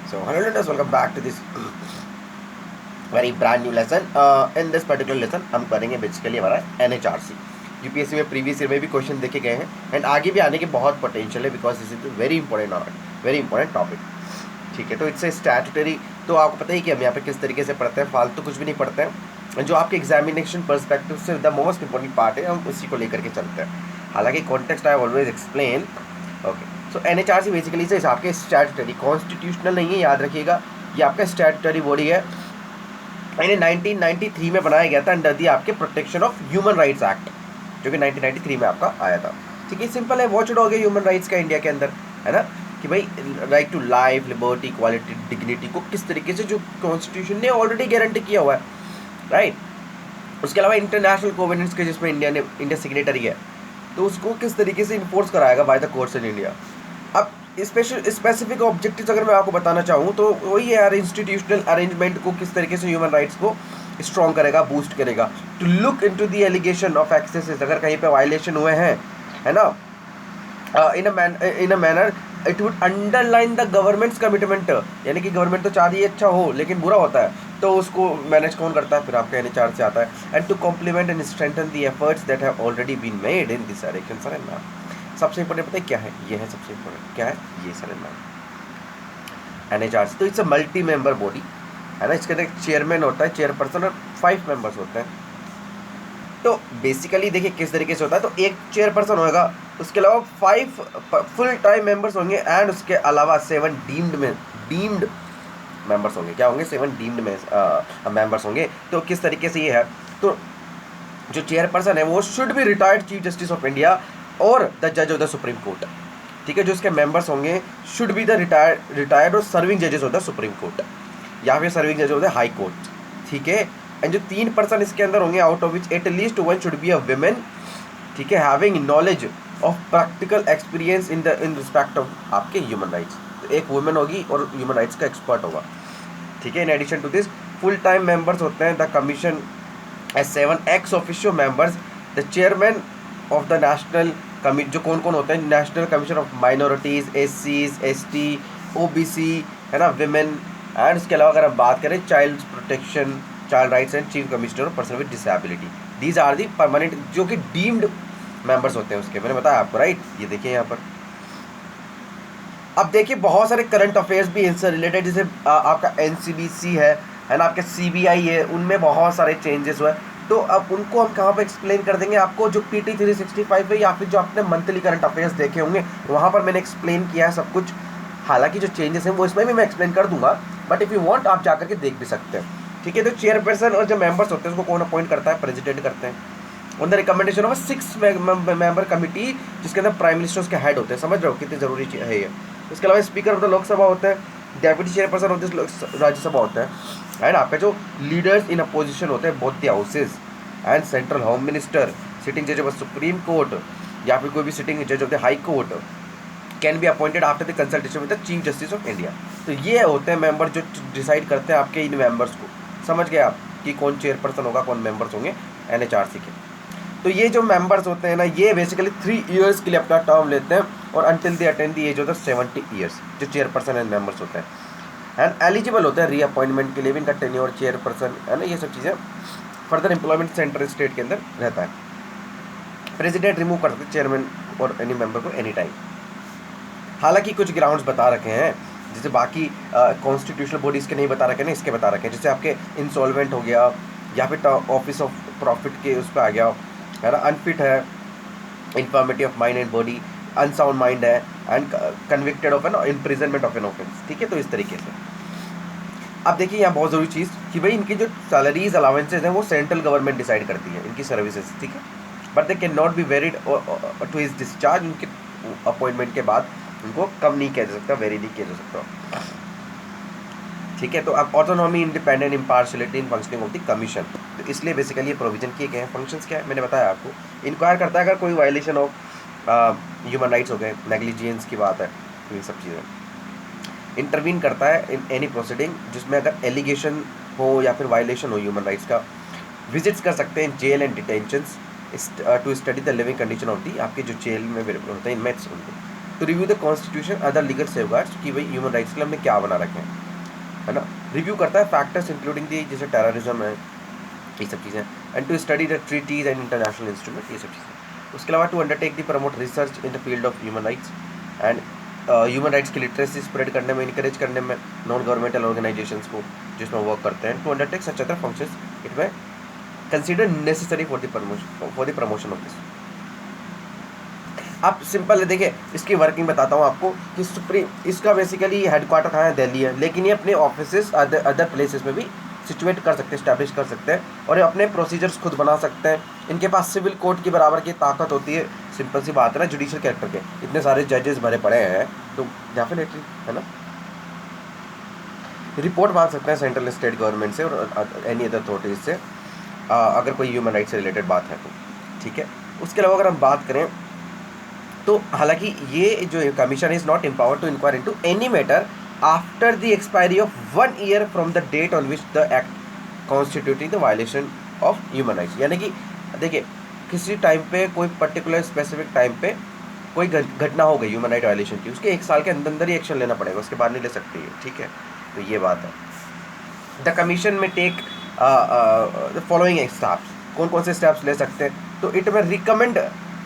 So hello learners, welcome back to this very brand new lesson. In this particular lesson हम करेंगे basically हमारा NHRC. UPSC में previous year में भी question देखे गए हैं एंड आगे भी आने के बहुत पोटेंशियल है because this is very important topic. ठीक है, तो इट्स ए स्टैट्यूटरी. तो आपको पता ही कि हम यहाँ पे किस तरीके से पढ़ते हैं, फालतू कुछ भी नहीं पढ़ते हैं. जो आपके एग्जामिनेशन पर्सपेक्टिव से द मोस्ट इंपॉर्टेंट पार्ट है, हम उसी को लेकर के चलते हैं. हालांकि context I always explain. Okay, so NHRC basically से आपके स्टैट्यूटरी, कॉन्स्टिट्यूशनल नहीं है, याद रखिएगा. ये आपका स्टैट्यूटरी बॉडी है. इन्हें 1993 में बनाया गया था अंडर दी आपके protection of human rights act, जो कि 1993 में आपका आया था. ठीक है, सिंपल है. वॉच डॉग है ह्यूमन राइट्स का इंडिया के अंदर, है ना, कि भाई right to life, liberty, equality, dignity को किस तरीके से जो कॉन्स्टिट्यूशन ने ऑलरेडी गारंटी किया हुआ है, राइट. उसके अलावा इंटरनेशनल कोवेनेंट्स के जिसमें इंडिया सिग्नेटरी है, तो उसको किस तरीके से इन्फोर्स कराएगा by the courts in India. अब स्पेसिफिक ऑब्जेक्टिव्स अगर मैं आपको बताना चाहूँ तो वही है यार, इंस्टीट्यूशनल अरेंजमेंट को किस तरीके से ह्यूमन राइट्स को स्ट्रॉन्ग करेगा, बूस्ट करेगा. To look into the allegation of excesses, अगर कहीं पे वायलेशन हुए हैं, है ना, in a manner it would underline the government's commitment. यानी कि गवर्नमेंट तो चाह रही है अच्छा हो लेकिन बुरा होता है, तो उसको मैनेज कौन करता है, फिर आपका एनएचआर से आता है. And to complement and strengthen the efforts that have already been made in this direction. Sir and ma'am, सबसे इंपॉर्टेंट पता है क्या है, ये है सबसे इंपॉर्टेंट. क्या है ये सर एंड मैम? एनएचआरसी तो it's a multi member body, है ना. इसके अंदर एक चेयरमैन होता है, चेयरपर्सन, और 5 मेंबर्स होते हैं. तो बेसिकली देखिए किस तरीके से होता है. तो एक चेयरपर्सन होगा, उसके अलावा 5 फुल टाइम मेंबर्स होंगे एंड उसके अलावा 7 डीम्ड मेंबर्स होंगे. क्या होंगे? 7 डीम्ड मेंबर्स होंगे. तो किस तरीके से ये है, तो जो चेयरपर्सन है वो should be retired chief justice of India और द जज ऑफ द सुप्रीम कोर्ट. ठीक है, जो इसके मेंबर्स होंगे शुड बी द रिटायर्ड और सर्विंग जजेस ऑफ द सुप्रीम कोर्ट या फिर सर्विंग जज ऑफ द हाई कोर्ट. ठीक है, एंड जो 3 पर्सन इसके अंदर होंगे, out of which at least 1 should be a women. ठीक है, having knowledge of practical experience in respect of आपके ह्यूमन राइट्स. तो एक वुमेन होगी और ह्यूमन राइट्स का एक्सपर्ट होगा. ठीक है, in addition to this full time members होते हैं the commission as 7 ex officio members. The chairman of the national commission, जो कौन कौन होते हैं, नेशनल कमीशन ऑफ माइनॉरिटीज़, एससीज, एसटी, ओबीसी, है ना, विमेन. एंड इसके अलावा अगर हम बात करें child protection, child rights and chief commissioner of person with disability. These are the permanent, जो कि डीम्ड मेंबर्स होते हैं उसके. मैंने बताया आपको, राइट. ये देखिए यहाँ पर. अब देखिए बहुत सारे करंट अफेयर्स भी इनसे रिलेटेड, जैसे आपका एनसीबीसी है ना, आपके सीबीआई है, उनमें बहुत सारे चेंजेस हुए. तो अब उनको हम कहाँ पे एक्सप्लेन कर देंगे आपको, जो PT 365 है या फिर जो आपने मंथली करंट अफेयर्स देखे होंगे वहाँ पर मैंने एक्सप्लेन किया है सब कुछ. हालांकि जो चेंजेस हैं वो इसमें भी मैं एक्सप्लेन कर दूंगा, बट इफ़ यू वांट आप जाकर के देख भी सकते हैं. ठीक है, तो चेयरपर्सन और जो मेंबर्स होते हैं उसको कौन अपॉइंट करता है? प्रेसिडेंट करते हैं on the recommendation of 6 member committee, जिसके अंदर प्राइम मिनिस्टर उसके हेड होते हैं. समझ रहे हो कितनी ज़रूरी है ये. उसके अलावा स्पीकर ऑफ द लोकसभा होते हैं, deputy chairperson of this Rajya Sabha होता है, एंड आपका जो लीडर्स इन अपोजिशन होते हैं both the houses, and central home minister, sitting जज ऑफ सुप्रीम कोर्ट या फिर कोई भी सिटिंग जज of the High court can be appointed after the consultation with the chief justice of India. तो ये होते हैं मेंबर जो डिसाइड करते हैं आपके इन मेंबर्स को. समझ गए आप कि कौन चेयरपर्सन होगा, कौन मेंबर्स होंगे एनएचआरसी के. तो ये जो मेंबर्स होते हैं ना, ये बेसिकली 3 ईयर्स के लिए अपना टर्म लेते हैं और until they attend the age of the 70 years, जो चेयरपर्सन एंड मेंबर्स होते हैं. एंड एलिजिबल होते हैं रीअपॉइंटमेंट के लिए भी. इनका टेन्योर चेयरपर्सन, है ना, ये सब चीज़ें फर्दर एम्प्लॉयमेंट सेंट्रल स्टेट के अंदर रहता है. प्रेसिडेंट रिमूव कर सकते चेयरमैन और एनी मेंबर को एनी टाइम. हालांकि कुछ ग्राउंड्स बता रखे हैं, जैसे बाकी कॉन्स्टिट्यूशनल बॉडीज़ के नहीं बता रखे हैं, इसके बता रखे हैं. जैसे आपके इंसॉल्वेंट हो गया या फिर ऑफिस ऑफ प्रॉफिट के उस पर आ गया, है ना, अनफिट है, infirmity of mind and body, unsound mind है, and convicted of an imprisonment of an offence. ठीक है, तो इस तरीके से. अब देखिए यहाँ बहुत ज़रूरी चीज़ कि भाई इनकी जो सैलरीज अलाउंसेज हैं वो सेंट्रल गवर्नमेंट डिसाइड करती है इनकी सर्विसेज. ठीक है, but they can not be varied to his discharge. उनके अपॉइंटमेंट के बाद उनको कम नहीं किया जा सकता, वेरी नहीं किया जा सकता. ठीक है, तो अब autonomy, independent, impartiality in functioning of the commission. तो इसलिए बेसिकली ये प्रोविजन किए गए हैं. फंक्शंस क्या है मैंने बताया आपको. इंक्वायर करता है अगर कोई वायलेशन ऑफ ह्यूमन राइट्स हो गए, नेग्लिजेंस की बात है, तो ये सब चीज़ें. इंटरवीन करता है इन एनी प्रोसीडिंग जिसमें अगर एलिगेशन हो या फिर वायलेशन हो ह्यूमन राइट्स का. विजिट्स कर सकते हैं jail and detentions to study the living condition of the, आपके जो जेल में होते हैं इनमेट्स उनको. To review the constitution other legal safeguards कि भाई ह्यूमन राइट्स के लिए हमने क्या बना रखे हैं, है ना। रिव्यू करता है फैक्टर्स इंक्लूडिंग दी जैसे टेररिज्म है, ये सब चीज़ें, and to study the treaties and international instrument, ये सब चीज़ें। उसके अलावा to undertake the promote research in the field of human rights and human rights की लिटरेसी स्प्रेड करने में, इनकरेज करने में नॉन गवर्नमेंटल ऑर्गेनाइजेशंस को जिसमें वर्क करते हैं। To undertake such other functions it may consider necessary for the promotion of this. आप सिंपल है, देखिए इसकी वर्किंग बताता हूँ आपको कि सुप्रीम इसका बेसिकली हेडक्वार्टर कहाँ है, दिल्ली है, लेकिन ये अपने ऑफिसेस अदर प्लेसेस में भी सिचुएट कर सकते हैं, स्टैब्लिश कर सकते हैं और ये अपने प्रोसीजर्स खुद बना सकते हैं। इनके पास सिविल कोर्ट की बराबर की ताकत होती है। सिंपल सी बात है ना, जुडिशियल कैरेक्टर के इतने सारे जजेस भरे पड़े हैं तो डेफिनेटली, है ना, रिपोर्ट मांग सकते हैं सेंट्रल स्टेट गवर्नमेंट से और एनी अदर अथॉरिटीज से अगर कोई ह्यूमन राइट्स से रिलेटेड बात है तो, ठीक है। उसके अलावा अगर हम बात करें तो हालांकि ये जो commission is not empowered to inquire into any matter after the expiry of 1 year from the date on which the act constituting the violation of human rights. यानी कि देखिए किसी टाइम पे कोई पर्टिकुलर स्पेसिफिक टाइम पे कोई घटना हो गई ह्यूमन राइट वायलेशन की, उसके 1 साल के अंदर अंदर ही एक्शन लेना पड़ेगा, उसके बाद नहीं ले सकती है, ठीक है। तो ये बात है। द कमीशन में टेक द फॉलोइंग स्टेप्स, कौन कौन से स्टेप्स ले सकते हैं, तो it may recommend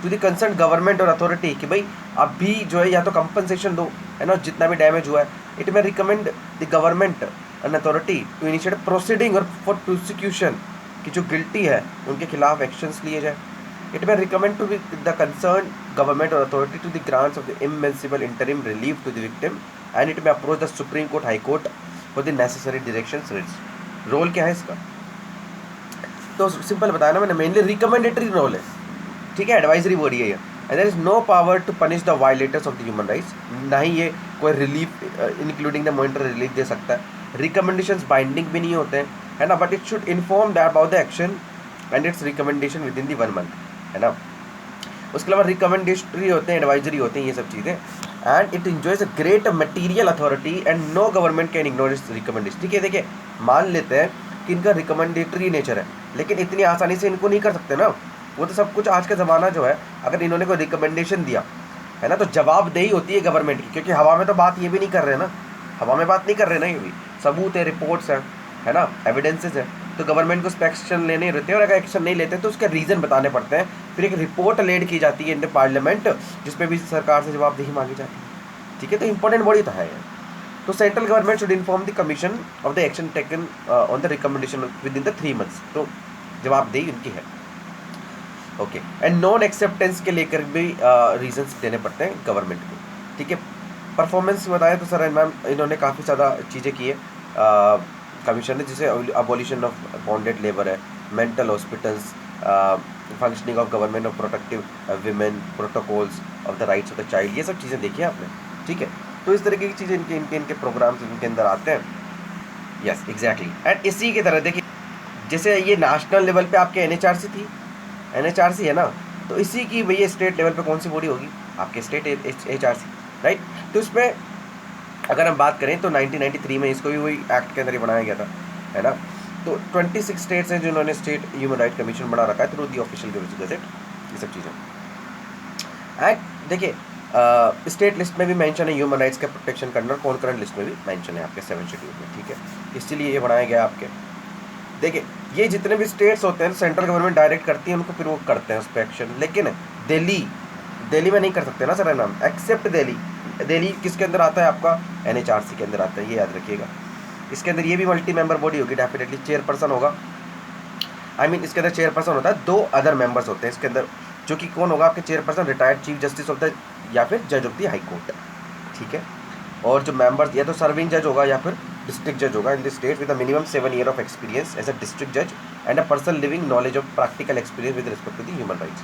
to the concern government और अथॉरिटी कि भाई अभी जो है या तो कंपनसेशन दो, है ना, जितना भी डैमेज हुआ है। It may recommend the government and authority to initiate proceeding और फॉर प्रोसिक्यूशन कि जो गिल्टी है उनके खिलाफ एक्शंस लिए जाए। It may recommend to the concern government और authority to the grants of the इमेंसिबल interim relief to the victim and it may approach the Supreme Court, High Court for the necessary directions. Role क्या है इसका, तो simple बताया ना मैंने, mainly recommendatory role है, ठीक है, एडवाइजरी बॉडी है ये। And there is no power to punish the violators of the human rights, ना ही ये कोई relief including the monetary relief दे सकता है। रिकमेंडेशंस बाइंडिंग भी नहीं होते हैं, है ना, but it should inform that about the action and it's recommendation with in the 1 month, है ना। उसके अलावा रिकमेंडेटरी होते हैं, एडवाइजरी होते हैं, ये सब चीज़ें। And it enjoys a great material authority and no government can ignore its recommendation. ठीक है, देखिए मान लेते हैं कि इनका रिकमेंडेटरी नेचर है, लेकिन इतनी आसानी से इनको नहीं कर सकते ना, वो तो सब कुछ आज का ज़माना जो है, अगर इन्होंने कोई रिकमेंडेशन दिया है ना तो जवाबदेही होती है गवर्नमेंट की, क्योंकि हवा में तो बात ये भी नहीं कर रहे ना, हवा में बात नहीं कर रहे ना, ये भी सबूत है, रिपोर्ट्स हैं, है ना, एविडेंसेस है, तो गवर्नमेंट को उस पर एक्शन लेने रहते हैं और अगर एक्शन नहीं लेते तो उसके रीज़न बताने पड़ते हैं। फिर एक रिपोर्ट लेड की जाती है इन द पार्लियामेंट जिसपे भी सरकार से जवाबदेही मांगी जाती है, ठीक है। तो इंपॉर्टेंट बॉडी तो है। तो central government should inform the commission of the action taken on the recommendation with in the 3 months, तो जवाबदेही उनकी है, ओके। एंड नॉन एक्सेप्टेंस के लेकर भी रीजंस देने पड़ते हैं गवर्नमेंट को, ठीक है। परफॉर्मेंस बताया तो सर मैम इन्होंने काफ़ी ज़्यादा चीज़ें की है कमीशन ने, जैसे अबॉलिशन ऑफ बॉन्डेड लेबर है, mental hospitals, functioning of government of protective women, protocols of the rights of the child, ये सब चीज़ें देखी आपने, ठीक है। तो इस तरीके की चीज़ें इनके प्रोग्राम्स इनके अंदर आते हैं, यस एग्जैक्टली। एंड इसी की तरह देखिए जैसे ये नेशनल लेवल पे आपके NHRC थी, NHRC है ना, तो इसी की भैया स्टेट लेवल पे कौन सी बॉडी होगी, आपके स्टेट HRC, राइट। तो इसमें अगर हम बात करें तो 1993 में इसको भी वही एक्ट के अंदर ही बनाया गया था, है ना। तो 26 स्टेट्स हैं जिन्होंने स्टेट ह्यूमन राइट कमीशन बना रखा है थ्रू दी ऑफिशियल गजेट, ये सब चीज़ें। एंड देखिए स्टेट लिस्ट में भी मेंशन है ह्यूमन राइट्स का प्रोटेक्शन करना, कॉन्करेंट लिस्ट में भी मेंशन है आपके 7 शेड्यूल में, ठीक है। इसलिए ये बनाया गया आपके, देखिए ये जितने भी स्टेट्स होते हैं सेंट्रल गवर्नमेंट डायरेक्ट करती है उनको, फिर वो करते हैं उस पर एक्शन, लेकिन दिल्ली में नहीं कर सकते ना सर नाम, एक्सेप्ट दिल्ली किसके अंदर आता है आपका, NHRC के अंदर आता है, ये याद रखिएगा। इसके अंदर ये भी मल्टी मेंबर बॉडी होगी, डेफिनेटली चेयरपर्सन होगा, इसके अंदर चेयरपर्सन होता है, 2 अदर मेंबर्स होते हैं इसके अंदर, जो कि कौन होगा आपके chairperson, retired chief justice of the या फिर जज ऑफ द हाई कोर्ट, ठीक है। और जो मेंबर्स या तो सर्विंग जज होगा या फिर डिस्ट्रिक्ट जज होगा in the state with a minimum 7 year of experience as a district जज and a person living knowledge of practical experience with respect to the human rights.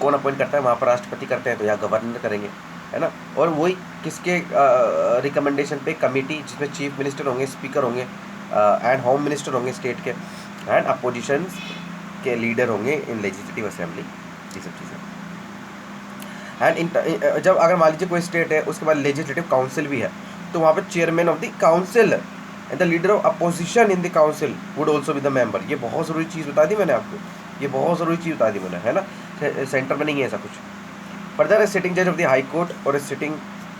कौन अपॉइंट करता है, वहाँ पर राष्ट्रपति करते हैं तो या गवर्नर करेंगे, है ना। और वही किसके रिकमेंडेशन पे कमेटी जिसमें चीफ मिनिस्टर होंगे, स्पीकर होंगे एंड होम मिनिस्टर होंगे स्टेट के, एंड अपोजिशन के लीडर होंगे इन लेजिस्लेटिव असेंबली, ये सब चीज़ें। एंड जब अगर मान लीजिए कोई स्टेट है उसके बाद लेजिस्लेटिव काउंसिल भी है, तो वहाँ पर chairman of the council and the leader of opposition in the council would also be the member. ये बहुत ज़रूरी चीज़ बता दी मैंने आपको, ये बहुत ज़रूरी चीज़ बता दी मैंने, है ना, सेंटर में नहीं है ऐसा कुछ। फर्दर सिटिंग जज ऑफ द हाई कोर्ट और सिटिंग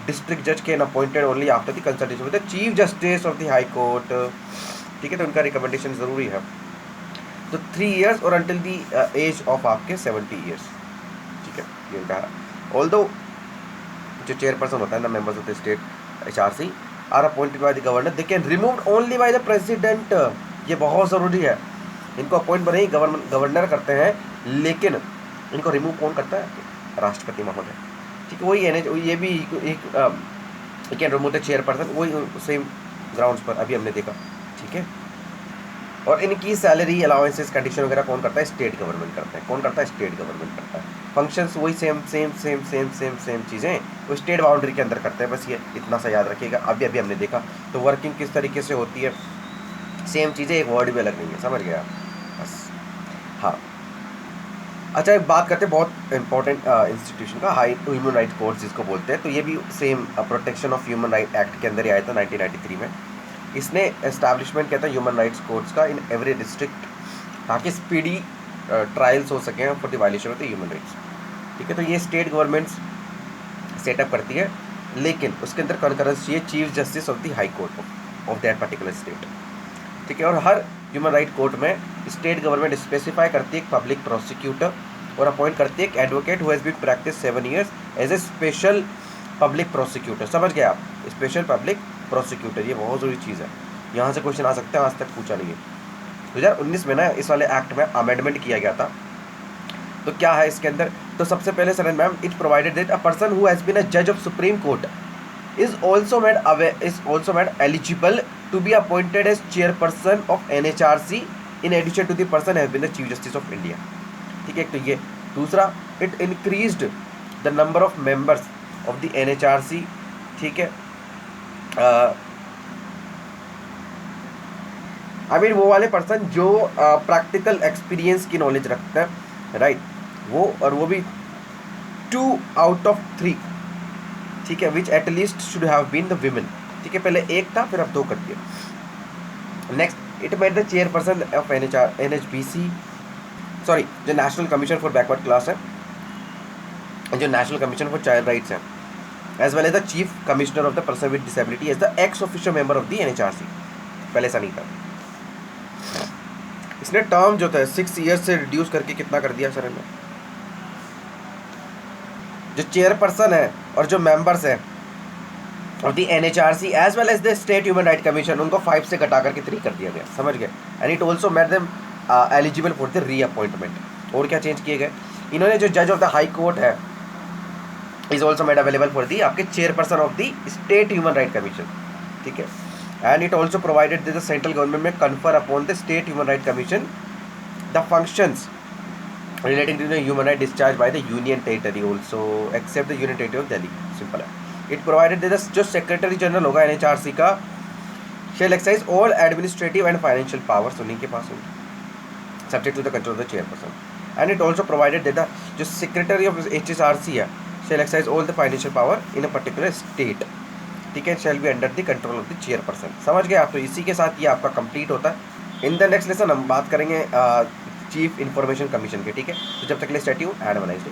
डिस्ट्रिक्ट जज can appointed only after the consultation with the chief justice of the High court. ठीक है, तो उनका रिकमेंडेशन ज़रूरी है। तो 3 years और अंटिल दी एज ऑफ आपके 70 years। ठीक है, ये उनका है। ऑल्दो जो चेयरपर्सन होता है ना, members of the state HRC are appointed by the governor, they can removed only by the president. ये बहुत ज़रूरी है। इनको अपॉइंट बने ही गवर्नर करते हैं, लेकिन इनको रिमूव कौन करता है? राष्ट्रपति महोदय। ठीक है, वही है, ये भी एक कैन रिमूव द चेयरपर्सन, वही सेम ग्राउंड्स पर अभी हमने देखा। ठीक है, और इनकी सैलरी अलाउंसेस कंडीशन वगैरह कौन करता है? स्टेट गवर्नमेंट करता है। कौन करता है? स्टेट गवर्नमेंट करता है। फंक्शंस वही सेम चीज़ें वो स्टेट बाउंड्री के अंदर करते हैं, बस ये इतना सा याद रखिएगा। अभी हमने देखा तो वर्किंग किस तरीके से होती है, सेम चीज़ें, एक वर्ड भी अलग नहीं है, समझ गया बस। हाँ, अच्छा, एक बात करते हैं बहुत इंपॉर्टेंट इंस्टीट्यूशन का, हाई ह्यूमन राइट कोर्ट जिसको बोलते हैं। तो ये भी same protection of human right act के अंदर ही आया था 1993 में। इसने एस्टैब्लिशमेंट किया था ह्यूमन राइट्स कोर्ट्स का इन एवरी डिस्ट्रिक्ट, ताकि स्पीडी ट्रायल्स हो सकें for the violation of the human rights. ठीक है, तो ये स्टेट गवर्नमेंट्स सेटअप करती है, लेकिन उसके अंदर कंकरेंस चाहिए chief justice of the High court of that particular state. ठीक है, और हर ह्यूमन राइट कोर्ट में स्टेट गवर्नमेंट स्पेसिफाई करती है एक पब्लिक प्रोसिक्यूटर और अपॉइंट करती है एक advocate who has been practice 7 years as a special public prosecutor. समझ गए आप? स्पेशल पब्लिक प्रोसिक्यूटर, ये बहुत ज़रूरी चीज़ है। यहाँ से क्वेश्चन आ सकते हैं, आज तक पूछा नहीं है। 2019 में ना इस वाले एक्ट में अमेंडमेंट किया गया था। तो क्या है इसके अंदर? तो सबसे पहले Saran ma'am, it provided that a person who has been a जज of Supreme Court is also made eligible to be appointed as chairperson of NHRC in addition to the person has been the Chief Justice of India। ठीक है, तो ये दूसरा, it increased the number of members of the NHRC। ठीक है, I mean वो वाले person जो प्रैक्टिकल एक्सपीरियंस की नॉलेज रखते हैं, राइट, वो, और वो भी 2 out of 3। ठीक है, which at least should have been the women. ठीक है, पहले एक था, फिर अब 2 कर दिया। Next, it made the chairperson of NHBC, sorry, जो national commission for backward class है, जो national commission for child rights है, as well as the chief commissioner of the person with disability as the ex official member of the NHRC। पहले ऐसा नहीं था। इसने term जो था 6 years से रिड्यूस करके कितना कर दिया सर ने? जो चेयरपर्सन है और जो मेंबर्स हैं of the NHRC as well as the state human right commission, उनको 5 से घटा करके 3 कर दिया गया। समझ गए? And it also made them eligible for the reappointment. और क्या चेंज किए गए? इन्होंने जो जज ऑफ द हाई कोर्ट है is also made available for the आपके chairperson of the state human right commission. ठीक है, and it also provided the central government may confer upon the state human right commission the functions relating to the human right discharged by the union territory also except the union territory of Delhi। Simple है। It provided that जो secretary general होगा NHRC का shall exercise all administrative and financial powers, उन्हीं के पास होंगे, subject to the control of the chairperson। and it also provided that जो secretary of HRC है shall exercise all the financial power in a particular state। ठीक है, shall be under the control of the chairperson। समझ गए आप? तो इसी के साथ ये आपका कंप्लीट होता है। इन द नेक्स्ट लेसन हम बात करेंगे चीफ इंफॉर्मेशन कमीशन के। ठीक है, तो जब तक के लिए stay tuned and have a nice day.